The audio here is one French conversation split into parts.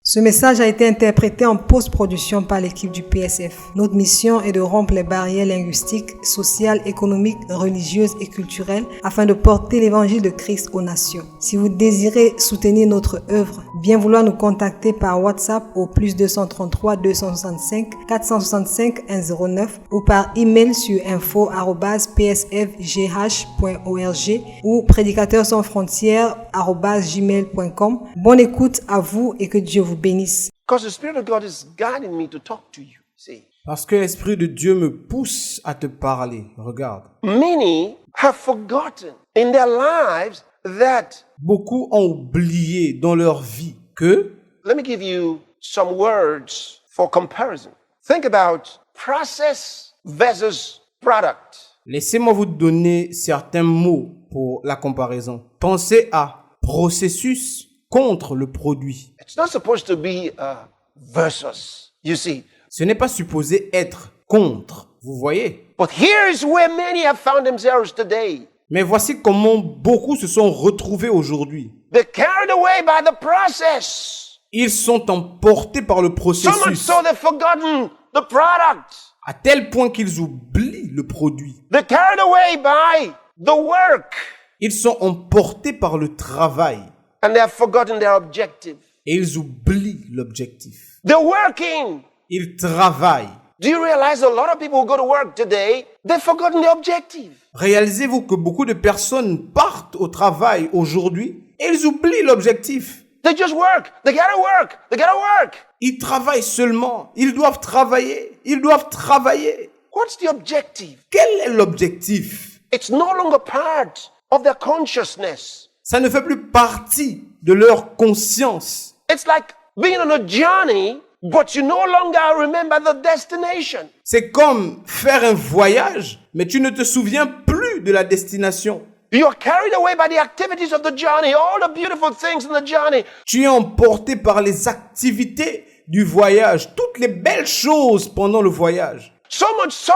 Ce message a été interprété en post-production par l'équipe du PSF. Notre mission est de rompre les barrières linguistiques, sociales, économiques, religieuses et culturelles afin de porter l'évangile de Christ aux nations. Si vous désirez soutenir notre œuvre, bien vouloir nous contacter par WhatsApp au +233 265 465 109 ou par email sur info@psfgh.org ou prédicateurs-sans-frontières@gmail.com. Bonne écoute à vous et que Dieu vous bénisse. Because the Spirit of God is guiding me to talk to you. See, Parce que l'Esprit de Dieu me pousse à te parler. Regarde. many have forgotten in their lives that, Beaucoup ont oublié dans leur vie que, let me give you some words for comparison. Think about process versus product. laissez-moi vous donner certains mots pour la comparaison. Pensez à processus contre le produit. It's not supposed to be versus, you see. Ce n'est pas supposé être contre, vous voyez. But here's where many have found themselves today. Mais voici comment beaucoup se sont retrouvés aujourd'hui. They're carried away by the process. Ils sont emportés par le So much processus so they've forgotten the product. à tel point qu'ils oublient le produit. They're carried away by the work. Ils sont emportés par le travail And they have forgotten their objective. et ils oublient l'objectif. They're working. Ils travaillent. Do you realize a lot of people who go to work today, they've forgotten the objective. Réalisez-vous que beaucoup de personnes partent au travail aujourd'hui et ils oublient l'objectif. They just work. They gotta work. They gotta work. Ils travaillent seulement. Ils doivent travailler. Ils doivent travailler. What's the objective? Quel est l'objectif? It's no longer part of their consciousness. Ça ne fait plus partie de leur conscience. It's like being on a journey, but you no longer remember the destination. C'est comme faire un voyage, mais tu ne te souviens plus de la destination. You are carried away by the activities of the journey, all the beautiful things in the journey. Tu es emporté par les activités du voyage, toutes les belles choses pendant le voyage. So much so,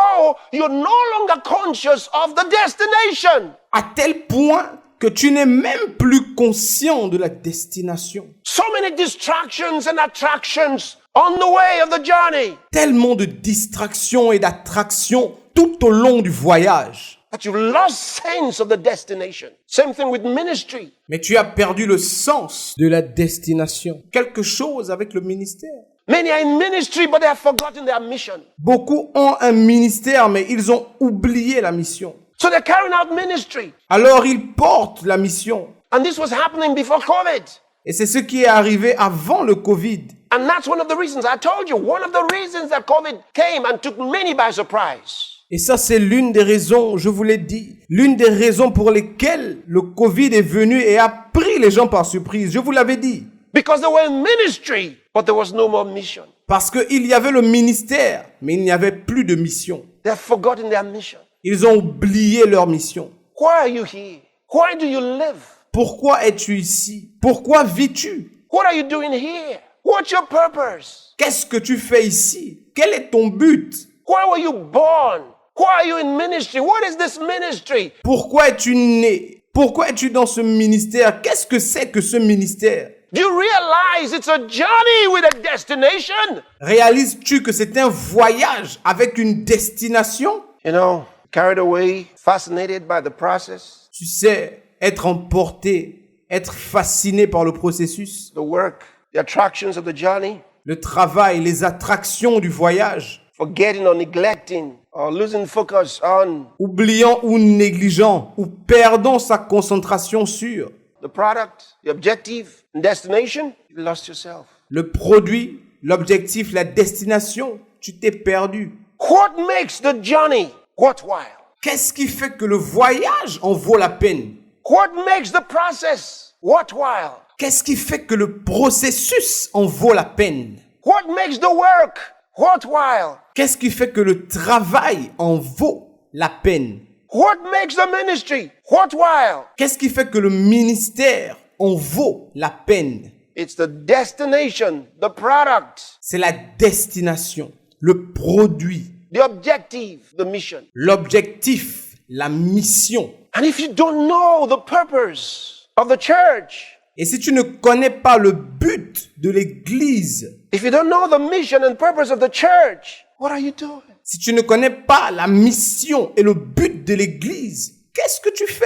you're no longer conscious of the destination. À tel point que tu n'es même plus conscient de la destination. So many distractions and attractions on the way of the journey Tellement de distractions et d'attractions tout au long du voyage. that you've lost sense of the destination. Same thing with ministry. Mais tu as perdu le sens de la destination. Quelque chose avec le ministère. Many are in ministry, but they have forgotten their mission. Beaucoup ont un ministère, mais ils ont oublié la mission. So they're carrying out ministry. Alors ils portent la mission. And this was happening before COVID. Et c'est ce qui est arrivé avant le Covid. And that's one of the reasons I told you, one of the reasons that COVID came and took many by surprise. Et ça, c'est l'une des raisons, je vous l'ai dit, l'une des raisons pour lesquelles le Covid est venu et a pris les gens par surprise. Je vous l'avais dit. Because they were in ministry, but there was no more mission. Parce qu'il y avait le ministère, mais il n'y avait plus de mission. They have forgotten their mission. Ils ont oublié leur mission. Why are you here? Why do you live? Pourquoi es-tu ici? Pourquoi vis-tu? What are you doing here? What's your purpose? Qu'est-ce que tu fais ici? Quel est ton but? Why were you born? Why are you in ministry? What is this ministry? Pourquoi es-tu né? Pourquoi es-tu dans ce ministère? Qu'est-ce que c'est que ce ministère? Do you realize it's a journey with a destination? Réalises-tu que c'est un voyage avec une destination? You know, carried away, fascinated by the process, Tu sais, être emporté, être fasciné par le processus, the work, the attractions of the journey, le travail, les attractions du voyage, forgetting or neglecting or losing focus on oubliant ou négligeant ou perdant sa concentration sur the product, the objective, and destination, you lost yourself. le produit, l'objectif, la destination, tu t'es perdu. What makes the journey worthwhile? Qu'est-ce qui fait que le voyage en vaut la peine? What makes the process worthwhile? Qu'est-ce qui fait que le processus en vaut la peine? What makes the work worthwhile? Qu'est-ce qui fait que le travail en vaut la peine? What makes the ministry worthwhile? Qu'est-ce qui fait que le ministère en vaut la peine? It's the destination, the product, C'est la destination, le produit, the objective, the mission. l'objectif, la mission. And if you don't know the purpose of the church, Et si tu ne connais pas le but de l'Église, if you don't know the mission and purpose of the church, what are you doing? si tu ne connais pas la mission et le but de l'Église, qu'est-ce que tu fais?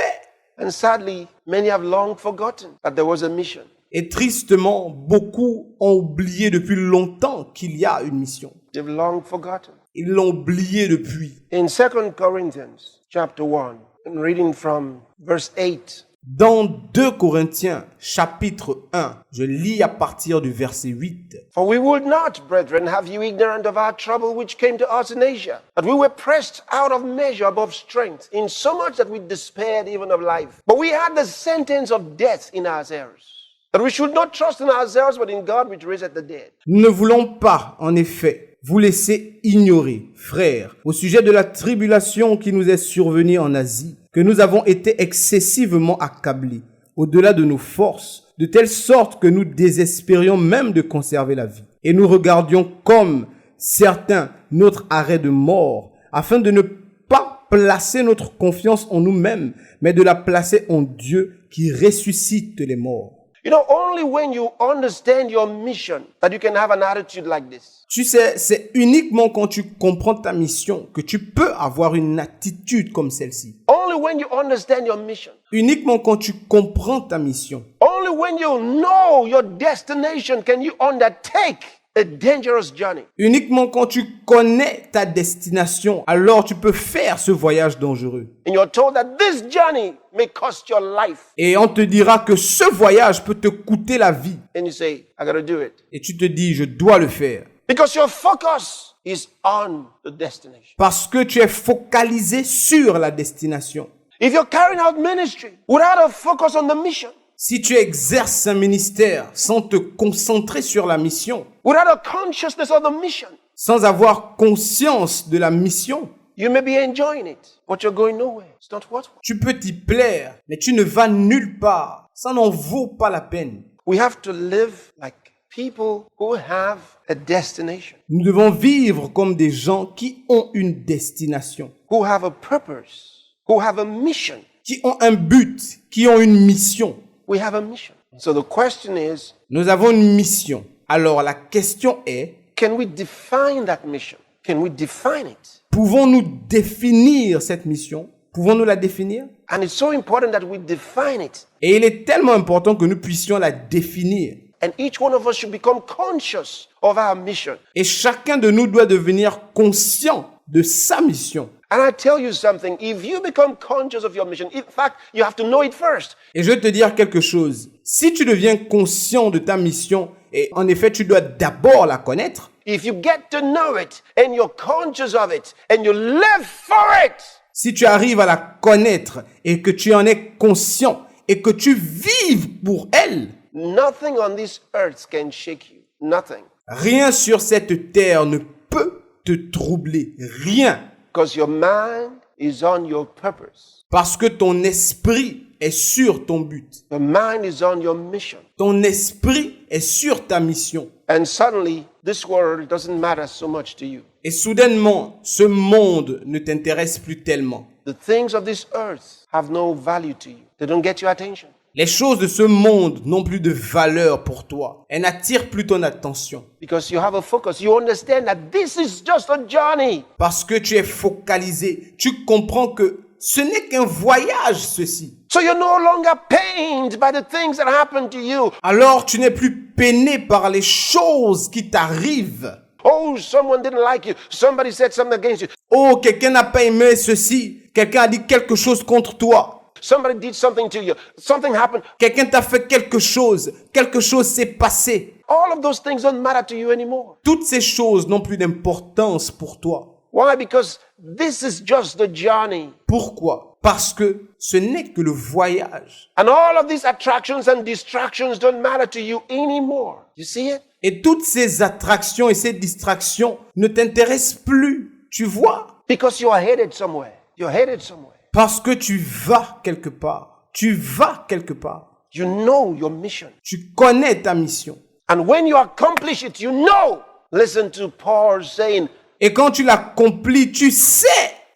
And sadly, many have long forgotten that there was a mission. Et tristement, beaucoup ont oublié depuis longtemps qu'il y a une mission. They've long forgotten. Ils l'ont oublié depuis. In 2 Corinthians chapter 1, I'm reading from verse 8. Dans 2 Corinthiens chapitre 1, je lis à partir du verset 8. For we would not, brethren, have you ignorant of our trouble which came to us in Asia, that we were pressed out of measure above strength, in so much that we despaired even of life. But we had the sentence of death in ourselves, that we should not trust in ourselves, but in God which raiseth the dead. Nous ne voulons pas, en effet, vous laisser ignorer, frères, au sujet de la tribulation qui nous est survenue en Asie, que nous avons été excessivement accablés, au-delà de nos forces, de telle sorte que nous désespérions même de conserver la vie. Et nous regardions comme certains notre arrêt de mort, afin de ne pas placer notre confiance en nous-mêmes, mais de la placer en Dieu qui ressuscite les morts. You know, only when you understand your mission that you can have an attitude like this. Tu sais, c'est uniquement quand tu comprends ta mission que tu peux avoir une attitude comme celle-ci. Only when you understand your mission. Uniquement quand tu comprends ta mission. Only when you know your destination can you undertake a dangerous journey. Uniquement quand tu connais ta destination, alors tu peux faire ce voyage dangereux. And you're told that this journey may cost your life. Et on te dira que ce voyage peut te coûter la vie. And you say, I gotta do it. Et tu te dis, je dois le faire. Because your focus is on the destination. Parce que tu es focalisé sur la destination. If you're carrying out ministry without a focus on the mission, Si tu exerces un ministère sans te concentrer sur la mission, without a consciousness of the mission, sans avoir conscience de la mission, you may be enjoying it, but you're going nowhere. It's not worthwhile. tu peux t'y plaire, mais tu ne vas nulle part. Ça n'en vaut pas la peine. We have to live like people who have a destination, Nous devons vivre comme des gens qui ont une destination, who have a purpose, who have a mission. qui ont un but, qui ont une mission. We have a mission. So the question is, Nous avons une mission. Alors la question est, can we define that mission? Can we define it? pouvons-nous définir cette mission? Pouvons-nous la définir? And it's so important that we define it. Et il est tellement important que nous puissions la définir. And each one of us should become conscious of our mission. Et chacun de nous doit devenir conscient de sa mission. And I tell you something, if you become conscious of your mission, in fact, you have to know it first. Et je vais te dire quelque chose. Si tu deviens conscient de ta mission, et en effet tu dois d'abord la connaître, If you get to know it and you're conscious of it and you live for it, si tu arrives à la connaître et que tu en es conscient et que tu vives pour elle, nothing on this earth can shake you. Nothing. rien sur cette terre ne peut te troubler. Rien. Because your mind is on your purpose. Parce que ton esprit est sur ton but. Your mind is on your mission. Ton esprit est sur ta mission. And suddenly, this world doesn't matter so much to you. Et soudainement, ce monde ne t'intéresse plus tellement. The things of this earth have no value to you. They don't get your attention. Les choses de ce monde n'ont plus de valeur pour toi. Elles n'attirent plus ton attention. Because you have a focus. You understand that this is just a journey. Parce que tu es focalisé. Tu comprends que ce n'est qu'un voyage, ceci. So you're no longer pained by the things that happen to you. Alors tu n'es plus peiné par les choses qui t'arrivent. Oh, someone didn't like you. Somebody said something against you. Oh, quelqu'un n'a pas aimé ceci. Quelqu'un a dit quelque chose contre toi. Somebody did something to you. Something happened. Quelqu'un t'a fait quelque chose. Quelque chose s'est passé. All of those things don't matter to you anymore. Toutes ces choses n'ont plus d'importance pour toi. Why? Because this is just the journey. Pourquoi? Parce que ce n'est que le voyage. And all of these attractions and distractions don't matter to you anymore. You see it? Et toutes ces attractions et ces distractions ne t'intéressent plus. Tu vois? Because you are headed somewhere. You're headed somewhere. Parce que tu vas quelque part. Tu vas quelque part. You know your mission. Tu connais ta mission. And when you accomplish it, you know. Listen to Paul saying, Et quand tu l'accomplis, tu sais.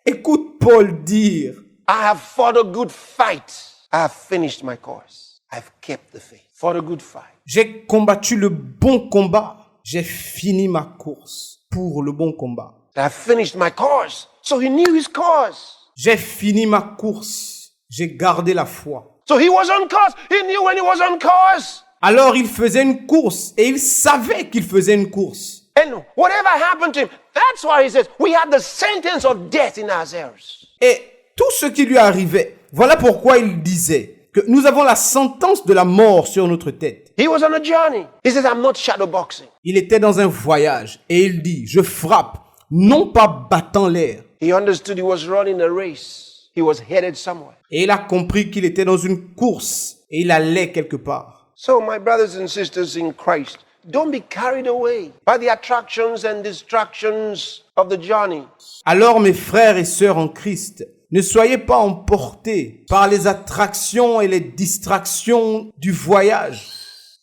Écoute Paul dire, I have fought a good fight. I have finished my course. I've kept the faith. fought a good fight. J'ai combattu le bon combat. J'ai fini ma course pour le bon combat. I finished my course. So he knew his course. J'ai fini ma course. J'ai gardé la foi. So he was on course. He knew when he was on course. Alors il faisait une course et il savait qu'il faisait une course. And whatever happened to him, that's why he says, we had the sentence of death in our ears. Et tout ce qui lui arrivait, voilà pourquoi il disait que nous avons la sentence de la mort sur notre tête. He was on a journey. He says, I'm not shadow boxing. Il était dans un voyage et il dit, je frappe, non pas battant l'air. He understood he was running a race. He was headed somewhere. Et il a compris qu'il était dans une course et il allait quelque part. So, my brothers and sisters in Christ, don't be carried away by the attractions and distractions of the journey. Alors mes frères et sœurs en Christ, ne soyez pas emportés par les attractions et les distractions du voyage.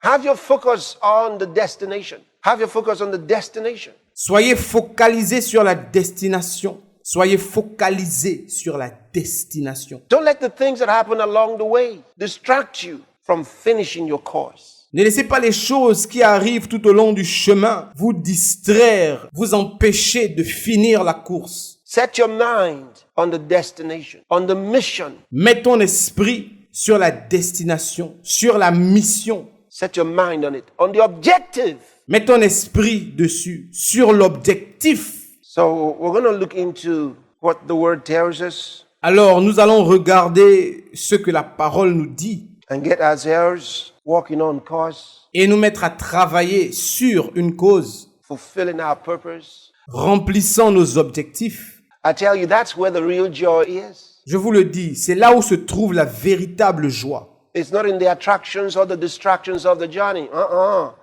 Have your focus on the destination. Have your focus on the destination. Soyez focalisés sur la destination. Soyez focalisés sur la destination. Don't let the things that happen along the way distract you from finishing your course. Ne laissez pas les choses qui arrivent tout au long du chemin vous distraire, vous empêcher de finir la course. Set your mind on the destination, on the mission. Mets ton esprit sur la destination, sur la mission. Set your mind on it, on the objective. Mets ton esprit dessus, sur l'objectif. So we're going to look into what the word tells us Alors, nous allons regarder ce que la parole nous dit and get ourselves walking on course, et nous mettre à travailler sur une cause, fulfilling our purpose. remplissant nos objectifs. I tell you, that's where the real joy is. Je vous le dis, c'est là où se trouve la véritable joie. It's not in the attractions or the distractions of the journey.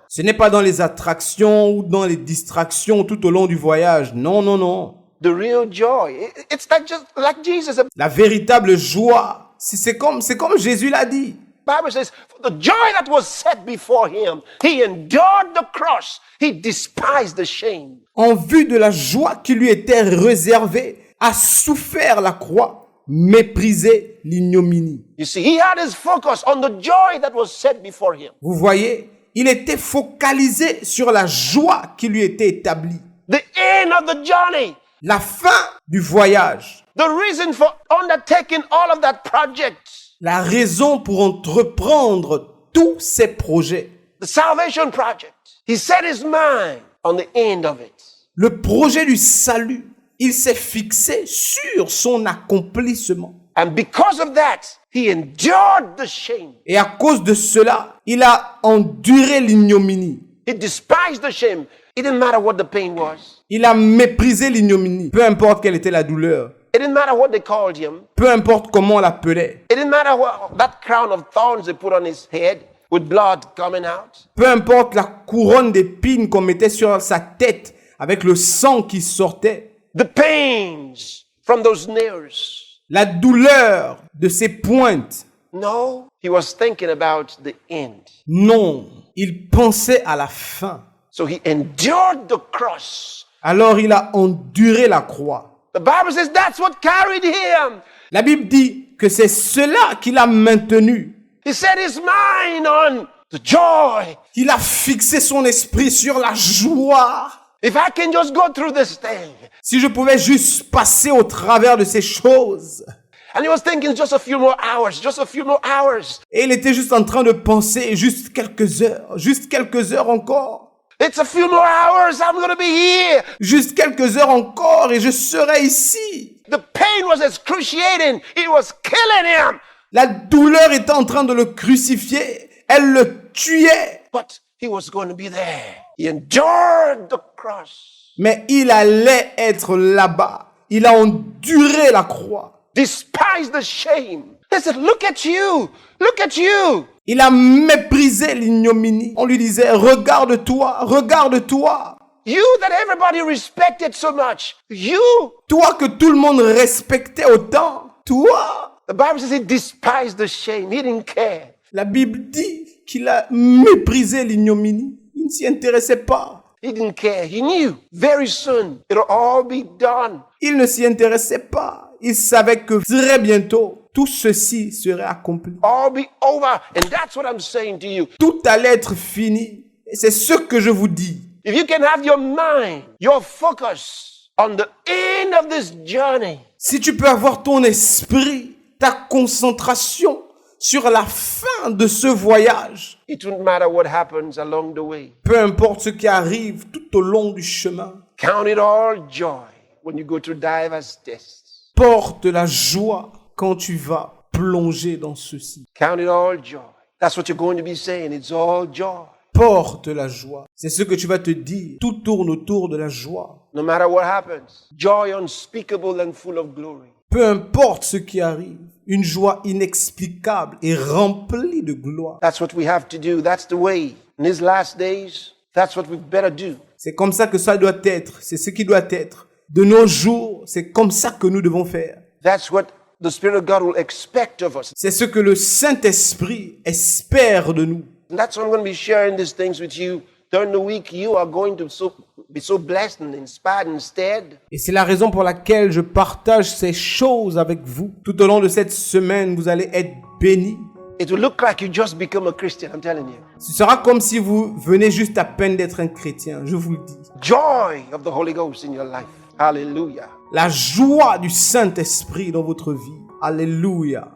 Ce n'est pas dans les attractions ou dans les distractions tout au long du voyage. Non, non, non. The real joy, it's like just like Jesus. The La véritable joie, c'est comme Jésus l'a dit. Bible says, for the joy that was set before him, he endured the cross. He despised the shame. En vue de la joie qui lui était réservée, a souffert la croix, méprisé l'ignominie. You see, he had his focus on the joy that was set before him. Vous voyez, il était focalisé sur la joie qui lui était établie. The end of the journey. La fin du voyage. The reason for undertaking all of that project. La raison pour entreprendre tous ces projets. The salvation project. He set his mind on the end of it. Le projet du salut, il s'est fixé sur son accomplissement. And because of that, he endured the shame. Et à cause de cela, il a enduré l'ignominie. He despised the shame. It didn't matter what the pain was. Il a méprisé l'ignominie, peu importe quelle était la douleur. It didn't matter what they called him. Peu importe comment on l'appelait. It didn't matter what that crown of thorns they put on his head with blood coming out. Peu importe la couronne d'épines qu'on mettait sur sa tête avec le sang qui sortait. The pains from those nails. La douleur de ses pointes. No, he was thinking about the end. Non, il pensait à la fin. So he endured the cross. Alors il a enduré la croix. The Bible says that's what carried him. La Bible dit que c'est cela qui l'a maintenu. He set his mind on the joy. Il a fixé son esprit sur la joie. If I can just go through this thing. Si je pouvais juste passer au travers de ces choses. And he was thinking just a few more hours, just a few more hours. Et il était juste en train de penser juste quelques heures encore. It's a few more hours, I'm going to be here. Juste quelques heures encore et je serai ici. The pain was excruciating. It was killing him. La douleur était en train de le crucifier. Elle le tuait. But he was going to be there. He endured the cross. Mais il allait être là-bas. Il a enduré la croix. Despised the shame. They said, look at you. Look at you. Il a méprisé l'ignominie. On lui disait, regarde-toi, regarde-toi. You that everybody respected so much. You. Toi que tout le monde respectait autant. Toi. The Bible says he despised the shame. He didn't care. La Bible dit qu'il a méprisé l'ignominie. Il ne s'y intéressait pas. He didn't care. He knew very soon it'll all be done. Il ne s'y intéressait pas. Il savait que très bientôt, tout ceci serait accompli. All be over. And that's what I'm saying to you. Tout allait être fini. Et c'est ce que je vous dis. If you can have your mind, your focus on the end of this journey, Si tu peux avoir ton esprit, ta concentration sur la fin de ce voyage, it won't matter what happens along the way. peu importe ce qui arrive tout au long du chemin, Count it all joy when you go through diverse tests. porte la joie quand tu vas plonger dans ceci. Count it all joy. That's what you're going to be saying. It's all joy. Porte la joie. C'est ce que tu vas te dire. Tout tourne autour de la joie. No matter what happens. Joy unspeakable and full of glory. Peu importe ce qui arrive, une joie inexplicable et remplie de gloire. That's what we have to do. That's the way. In these last days, that's what we better do. C'est comme ça que ça doit être. C'est ce qui doit être. De nos jours, c'est comme ça que nous devons faire. That's what the Spirit of God will expect of us. C'est ce que le Saint-Esprit espère de nous. And that's why I'm going to be sharing these things with you. During the week, you are going to be so blessed and inspired instead. Et c'est la raison pour laquelle je partage ces choses avec vous. Tout au long de cette semaine, vous allez être bénis. It will look like you just become a Christian, I'm telling you. Ce sera comme si vous venez juste à peine d'être un chrétien, je vous le dis. Joy of the Holy Ghost in your life. Hallelujah. La joie du Saint-Esprit dans votre vie. Alléluia.